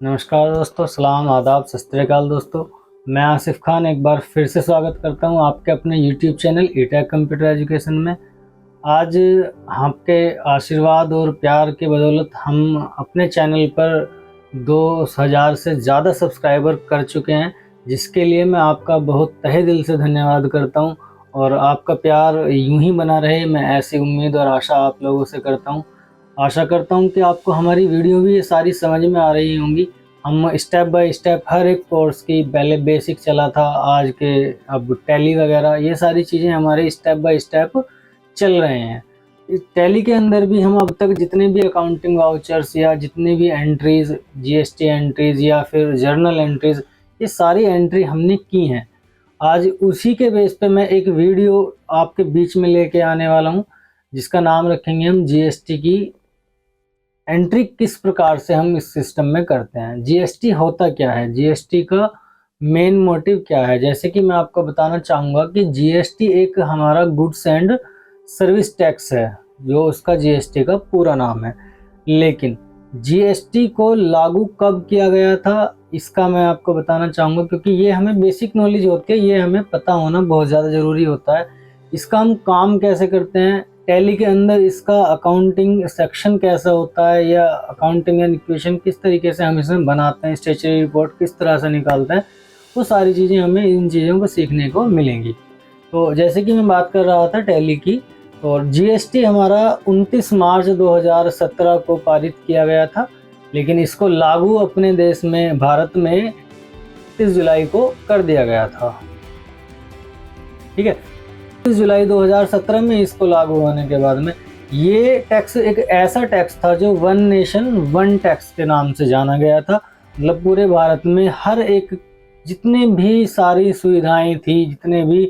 नमस्कार दोस्तों, सलाम आदाब सत श्री अकाल दोस्तों। मैं आसिफ खान एक बार फिर से स्वागत करता हूं आपके अपने YouTube चैनल ईटेक कंप्यूटर एजुकेशन में। आज आपके आशीर्वाद और प्यार के बदौलत हम अपने चैनल पर 2000 से ज़्यादा सब्सक्राइबर कर चुके हैं, जिसके लिए मैं आपका बहुत तहे दिल से धन्यवाद करता हूं। और आपका प्यार यूं ही बना रहे, मैं ऐसी उम्मीद और आशा आप लोगों से करता हूं। आशा करता हूं कि आपको हमारी वीडियो भी ये सारी समझ में आ रही होंगी। हम स्टेप बाय स्टेप हर एक कोर्स की, पहले बेसिक चला था, आज के अब टैली वगैरह, ये सारी चीज़ें हमारे स्टेप बाय स्टेप चल रहे हैं। इस टैली के अंदर भी हम अब तक जितने भी अकाउंटिंग वाउचर्स या जितने भी एंट्रीज, जीएसटी एंट्रीज या फिर जर्नल एंट्रीज, ये सारी एंट्री हमने की हैं। आज उसी के बेस पे मैं एक वीडियो आपके बीच में लेके आने वाला हूँ, जिसका नाम रखेंगे हम जीएसटी की एंट्री किस प्रकार से हम इस सिस्टम में करते हैं। जीएसटी होता क्या है, जीएसटी का मेन मोटिव क्या है। जैसे कि मैं आपको बताना चाहूँगा कि जीएसटी एक हमारा गुड्स एंड सर्विस टैक्स है, जो उसका जीएसटी का पूरा नाम है। लेकिन जीएसटी को लागू कब किया गया था, इसका मैं आपको बताना चाहूँगा, क्योंकि ये हमें बेसिक नॉलेज होती है, ये हमें पता होना बहुत ज़्यादा ज़रूरी होता है। इसका हम काम कैसे करते हैं, टैली के अंदर इसका अकाउंटिंग सेक्शन कैसा होता है, या अकाउंटिंग एंड इक्वेशन किस तरीके से हम इसमें बनाते हैं, स्टेचुटरी रिपोर्ट किस तरह से निकालते हैं, वो सारी चीज़ें हमें इन चीज़ों को सीखने को मिलेंगी। तो जैसे कि मैं बात कर रहा था टैली की, और जीएसटी हमारा 29 मार्च 2017 को पारित किया गया था, लेकिन इसको लागू अपने देश में, भारत में 30 जुलाई को कर दिया गया था। ठीक है, 30 जुलाई 2017 में इसको लागू होने के बाद में ये टैक्स एक ऐसा टैक्स था जो वन नेशन वन टैक्स के नाम से जाना गया था। मतलब पूरे भारत में हर एक, जितने भी सारी सुविधाएं थी, जितने भी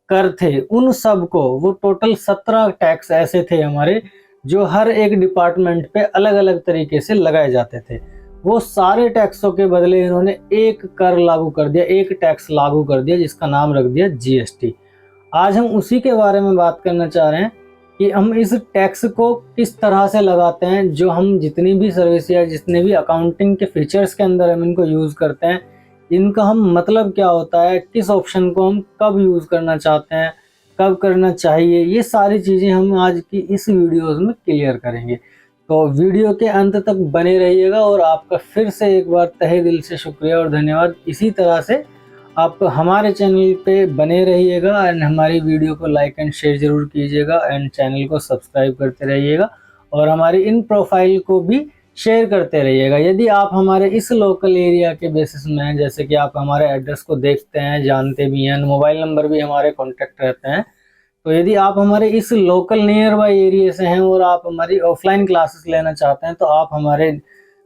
कर थे, उन सब को, वो टोटल 17 टैक्स ऐसे थे हमारे, जो हर एक डिपार्टमेंट पे अलग अलग तरीके से लगाए जाते थे। वो सारे टैक्सों के बदले इन्होंने एक कर लागू कर दिया, एक टैक्स लागू कर दिया, जिसका नाम रख दिया जीएसटी। आज हम उसी के बारे में बात करना चाह रहे हैं कि हम इस टैक्स को किस तरह से लगाते हैं। जो हम जितनी भी सर्विस या जितने भी अकाउंटिंग के फीचर्स के अंदर हम इनको यूज़ करते हैं, इनका हम मतलब क्या होता है, किस ऑप्शन को हम कब यूज़ करना चाहते हैं, कब करना चाहिए, ये सारी चीज़ें हम आज की इस वीडियोज़ में क्लियर करेंगे। तो वीडियो के अंत तक बने रहिएगा, और आपका फिर से एक बार तहे दिल से शुक्रिया और धन्यवाद। इसी तरह से आप हमारे चैनल पे बने रहिएगा, एंड हमारी वीडियो को लाइक एंड शेयर ज़रूर कीजिएगा, एंड चैनल को सब्सक्राइब करते रहिएगा, और हमारी इन प्रोफाइल को भी शेयर करते रहिएगा। यदि आप हमारे इस लोकल एरिया के बेसिस में हैं, जैसे कि आप हमारे एड्रेस को देखते हैं, जानते भी हैं, मोबाइल नंबर भी हमारे कॉन्टैक्ट रहते हैं, तो यदि आप हमारे इस लोकल नियर बाई एरिया से हैं और आप हमारी ऑफलाइन क्लासेस लेना चाहते हैं, तो आप हमारे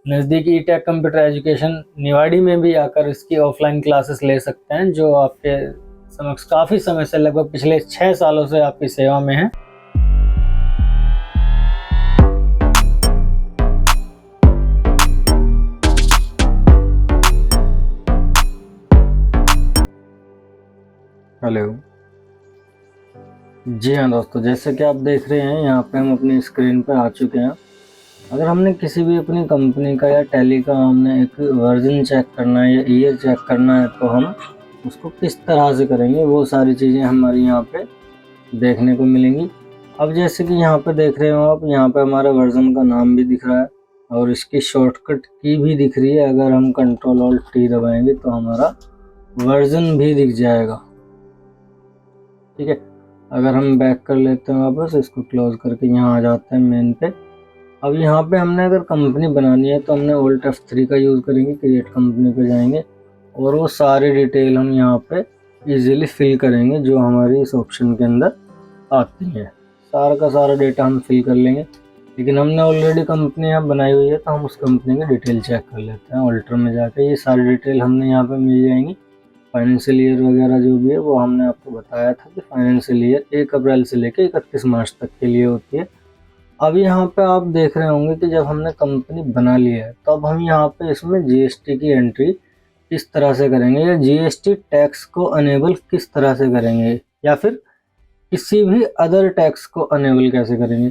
नज़दीकी ईटेक कंप्यूटर एजुकेशन निवाड़ी में भी आकर इसकी ऑफलाइन क्लासेस ले सकते हैं, जो आपके समक्ष काफ़ी समय से, लगभग पिछले 6 सालों से आपकी सेवा में है। हेलो जी हाँ दोस्तों, जैसे कि आप देख रहे हैं, यहाँ पे हम अपनी स्क्रीन पर आ चुके हैं। अगर हमने किसी भी अपनी कंपनी का या टैली का हमने एक वर्जन चेक करना है या ईयर चेक करना है, तो हम उसको किस तरह से करेंगे, वो सारी चीज़ें हमारी यहाँ पे देखने को मिलेंगी। अब जैसे कि यहाँ पे देख रहे हो आप, यहाँ पे हमारा वर्जन का नाम भी दिख रहा है, और इसकी शॉर्टकट की भी दिख रही है। अगर हम Ctrl+Alt+T दबाएंगे तो हमारा वर्जन भी दिख जाएगा। ठीक है, अगर हम बैक कर लेते हैं वापस, इसको क्लोज करके यहाँ आ जाते हैं मेन पे। अब यहाँ पे हमने अगर कंपनी बनानी है तो हमने Alt F3 का यूज़ करेंगे, क्रिएट कंपनी पे जाएंगे, और वो सारी डिटेल हम यहाँ पे इजीली फिल करेंगे जो हमारी इस ऑप्शन के अंदर आती है। सारा का सारा डेटा हम फिल कर लेंगे, लेकिन हमने ऑलरेडी कंपनी यहाँ बनाई हुई है, तो हम उस कंपनी की डिटेल चेक कर लेते हैं। ऑल्टर में जाके ये सारी डिटेल हमने यहाँ पे मिल जाएंगी। फाइनेंशियल ईयर वगैरह जो भी है वो हमने आपको बताया था कि फाइनेंशियल ईयर 1 अप्रैल से लेकर 31 मार्च तक के लिए होती है। अब यहाँ पे आप देख रहे होंगे कि जब हमने कंपनी बना लिया है, तो अब हम यहाँ पे इसमें जीएसटी की एंट्री किस तरह से करेंगे, या जीएसटी टैक्स को अनेबल किस तरह से करेंगे, या फिर किसी भी अदर टैक्स को अनेबल कैसे करेंगे।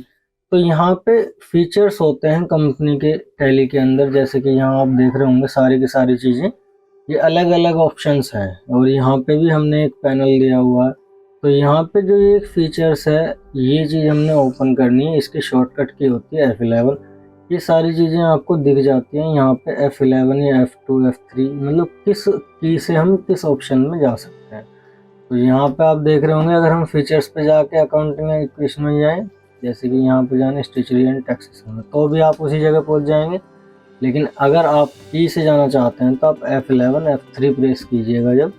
तो यहाँ पे फीचर्स होते हैं कंपनी के टैली के अंदर, जैसे कि यहाँ आप देख रहे होंगे सारी की सारी चीज़ें, ये अलग अलग ऑप्शंस हैं। और यहाँ पे भी हमने एक पैनल दिया हुआ है। तो यहाँ पे जो ये फीचर्स है, ये चीज़ हमने ओपन करनी है, इसकी शॉर्टकट की होती है F11। ये सारी चीज़ें आपको दिख जाती हैं यहाँ पे F11 या F2 F3, मतलब किस की से हम किस ऑप्शन में जा सकते हैं। तो यहाँ पे आप देख रहे होंगे, अगर हम फीचर्स पे जाके अकाउंटिंग एंड इक्वेशन में जाएँ, जैसे कि यहाँ पे जाने स्टेचुरी एंड टैक्सेशन में, तो भी आप उसी जगह पहुँच जाएंगे। लेकिन अगर आप ई से जाना चाहते हैं तो आप F11 F3 प्रेस कीजिएगा जब,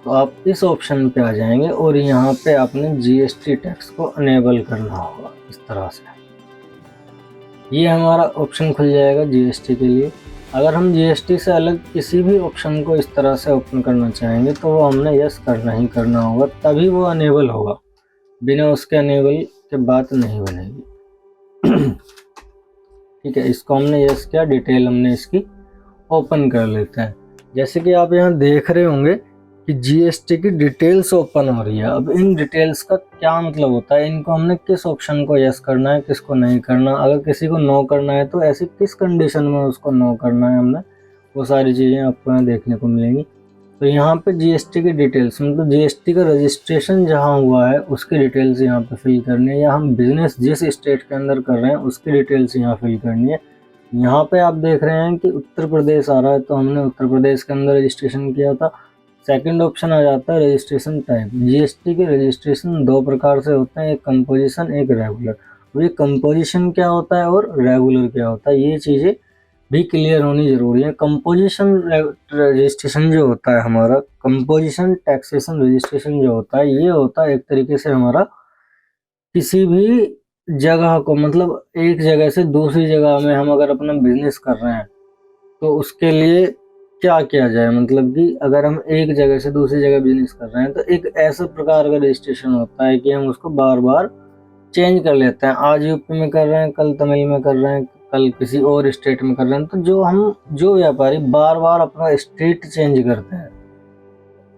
तो आप इस ऑप्शन पे आ जाएंगे और यहाँ पे आपने GST टैक्स को अनेबल करना होगा। इस तरह से ये हमारा ऑप्शन खुल जाएगा GST के लिए। अगर हम GST से अलग किसी भी ऑप्शन को इस तरह से ओपन करना चाहेंगे तो वो हमने यस करना ही करना होगा, तभी वो अनेबल होगा। बिना उसके अनेबल के बात नहीं बनेगी। ठीक है, इसको हमने यस किया, डिटेल हमने इसकी ओपन कर लेते हैं। जैसे कि आप यहाँ देख रहे होंगे कि GST की डिटेल्स ओपन हो रही है। अब इन डिटेल्स का क्या मतलब होता है, इनको हमने किस ऑप्शन को यस करना है, किसको नहीं करना, अगर किसी को नो करना है तो ऐसी किस कंडीशन में उसको नो करना है, हमने वो सारी चीज़ें आपको यहाँ देखने को मिलेंगी। तो यहाँ पे GST की डिटेल्स, मतलब GST का रजिस्ट्रेशन जहाँ हुआ है उसकी डिटेल्स यहाँ पे फिल करनी है, या हम बिजनेस जिस स्टेट के अंदर कर रहे हैं उसकी डिटेल्स यहाँ फिल करनी है। यहाँ पे आप देख रहे हैं कि उत्तर प्रदेश आ रहा है, तो हमने उत्तर प्रदेश के अंदर रजिस्ट्रेशन किया था। सेकंड ऑप्शन आ जाता है रजिस्ट्रेशन टाइप। GST के रजिस्ट्रेशन दो प्रकार से होते हैं, एक कंपोजिशन एक रेगुलर। तो ये कंपोजिशन क्या होता है और रेगुलर क्या होता है, ये चीज़ें भी क्लियर होनी जरूरी है। कंपोजिशन रजिस्ट्रेशन जो होता है हमारा, कंपोजिशन टैक्सेशन रजिस्ट्रेशन जो होता है, ये होता है एक तरीके से हमारा किसी भी जगह को, मतलब एक जगह से दूसरी जगह में हम अगर अपना बिजनेस कर रहे हैं तो उसके लिए क्या किया जाए, मतलब कि अगर हम एक जगह से दूसरी जगह बिजनेस कर रहे हैं तो एक ऐसा प्रकार का रजिस्ट्रेशन होता है कि हम उसको बार बार चेंज कर लेते हैं। आज यूपी में कर रहे हैं, कल तमिल में कर रहे हैं, कल किसी और स्टेट में कर रहे हैं। तो जो व्यापारी बार बार अपना स्टेट चेंज करते हैं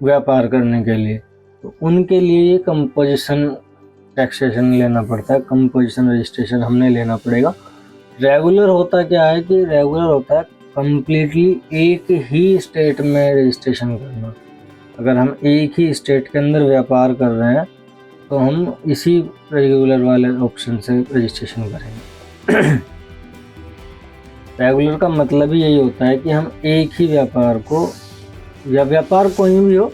व्यापार करने के लिए, तो उनके लिए ये कंपोजिशन टैक्सेशन लेना पड़ता है, कंपोजिशन रजिस्ट्रेशन हमने लेना पड़ेगा। रेगुलर होता क्या है कि रेगुलर होता है कम्प्लीटली एक ही स्टेट में रजिस्ट्रेशन करना। अगर हम एक ही स्टेट के अंदर व्यापार कर रहे हैं तो हम इसी रेगुलर वाले ऑप्शन से रजिस्ट्रेशन करेंगे। रेगुलर का मतलब ही यही होता है कि हम एक ही व्यापार को, या व्यापार कोई भी हो,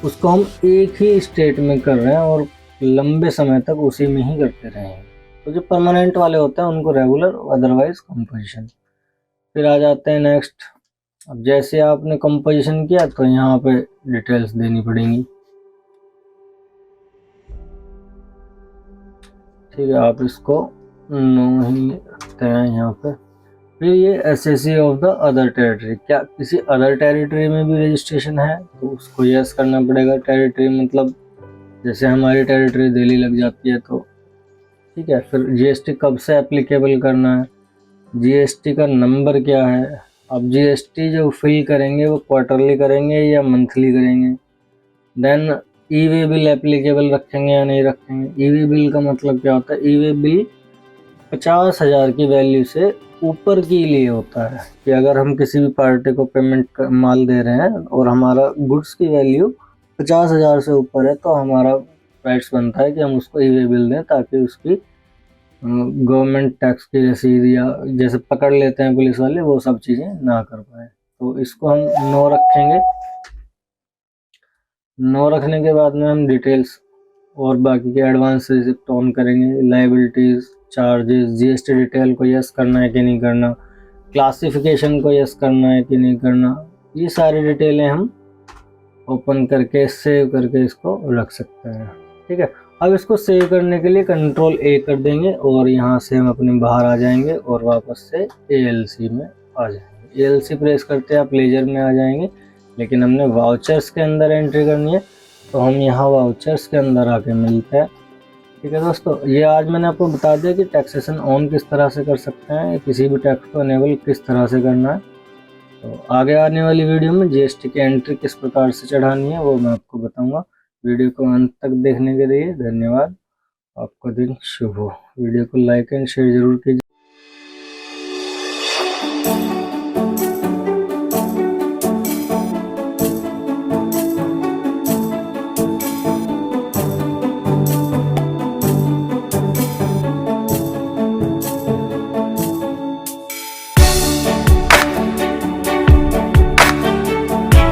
उसको हम एक ही स्टेट में कर रहे हैं और लंबे समय तक उसी में ही करते रहेंगे। तो जो परमानेंट वाले होते हैं उनको रेगुलर, अदरवाइज कंपोजिशन। फिर आ जाते हैं नेक्स्ट। अब जैसे आपने कंपोजिशन किया तो यहाँ पे डिटेल्स देनी पड़ेंगी। ठीक है, आप इसको नो ही रखते हैं यहाँ पे। फिर ये SSC of the other territory, क्या किसी अदर टेरिटरी में भी रजिस्ट्रेशन है तो उसको यस करना पड़ेगा। टेरिटरी मतलब जैसे हमारी टेरिटरी दिल्ली लग जाती है तो ठीक है। फिर GST कब से एप्लीकेबल करना है, GST का नंबर क्या है। अब GST जो फिल करेंगे वो क्वार्टरली करेंगे या मंथली करेंगे। देन ई-वे बिल एप्लीकेबल रखेंगे या नहीं रखेंगे। ई-वे बिल का मतलब क्या होता है, ई-वे बिल 50,000 की वैल्यू से ऊपर के लिए होता है कि अगर हम किसी भी पार्टी को पेमेंट माल दे रहे हैं और हमारा गुड्स की वैल्यू 50,000 से ऊपर है तो हमारा राइट्स बनता है कि हम उसको ई-वे बिल दें, ताकि उसकी गवर्नमेंट टैक्स की रसीद या जैसे पकड़ लेते हैं पुलिस वाले, वो सब चीज़ें ना कर पाए। तो इसको हम नो रखेंगे। नो रखने के बाद में हम डिटेल्स और बाकी के एडवांस रिसिप्ट ऑन करेंगे। लाइबिलिटीज़, चार्जेस, GST डिटेल को यस करना है कि नहीं करना, क्लासिफिकेशन को यस करना है कि नहीं करना, ये सारी डिटेलें हम ओपन करके सेव करके इसको रख सकते हैं। ठीक है, अब इसको सेव करने के लिए Ctrl+A कर देंगे और यहाँ से हम अपने बाहर आ जाएंगे और वापस से ALC में आ जाएंगे। ALC प्रेस करते हैं आप लेजर में आ जाएंगे, लेकिन हमने वाउचर्स के अंदर एंट्री करनी है तो हम यहाँ वाउचर्स के अंदर आके मिलते हैं। ठीक है दोस्तों, ये आज मैंने आपको बता दिया कि टैक्सेशन ऑन किस तरह से कर सकते हैं, किसी भी टैक्स को अनेबल किस तरह से करना है। तो आगे आने वाली वीडियो में GST की एंट्री किस प्रकार से चढ़ानी है वो मैं आपको बताऊंगा। वीडियो को अंत तक देखने के लिए धन्यवाद। आपका दिन शुभ हो। वीडियो को लाइक एंड शेयर जरूर कीजिए।